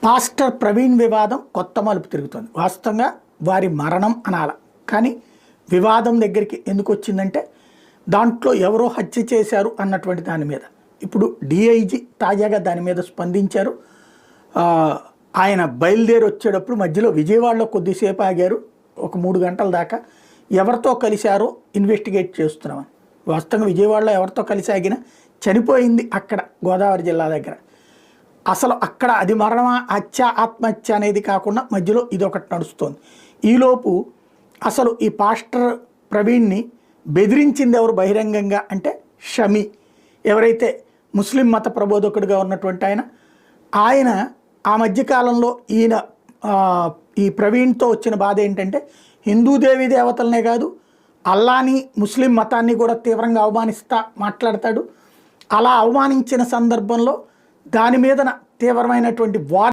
Pastor Praveen వివాదం కొత్త మలుపు తిరుగుతుంది. వాస్తవంగా వారి మరణం అనాల, కానీ వివాదం దగ్గరికి ఎందుకు వచ్చిందంటే దాంట్లో ఎవరో హత్య చేశారు అన్నటువంటి దాని మీద ఇప్పుడు డిఐజీ తాజాగా దాని మీద స్పందించారు. ఆయన బయలుదేరి వచ్చేటప్పుడు మధ్యలో విజయవాడలో కొద్దిసేపు ఆగారు, ఒక 3 గంటల దాకా. ఎవరితో కలిశారో ఇన్వెస్టిగేట్ చేస్తున్నామని. వాస్తవంగా విజయవాడలో ఎవరితో కలిసి ఆగినా చనిపోయింది అక్కడ గోదావరి జిల్లా దగ్గర. అసలు అక్కడ అది మరణమా హత్య ఆత్మహత్య అనేది కాకుండా మధ్యలో ఇదొకటి నడుస్తుంది. ఈలోపు అసలు ఈ పాస్టర్ ప్రవీణ్ని బెదిరించింది ఎవరు బహిరంగంగా అంటే షమీ, ఎవరైతే ముస్లిం మత ప్రబోధకుడిగా ఉన్నటువంటి ఆయన ఆ మధ్యకాలంలో ఈయన ఈ ప్రవీణ్తో వచ్చిన బాధ ఏంటంటే హిందూ దేవీ దేవతలనే కాదు అల్లాని ముస్లిం మతాన్ని కూడా తీవ్రంగా అవమానిస్తా మాట్లాడతాడు. అలా అవమానించిన సందర్భంలో దాని మీద తీవ్రమైనటువంటి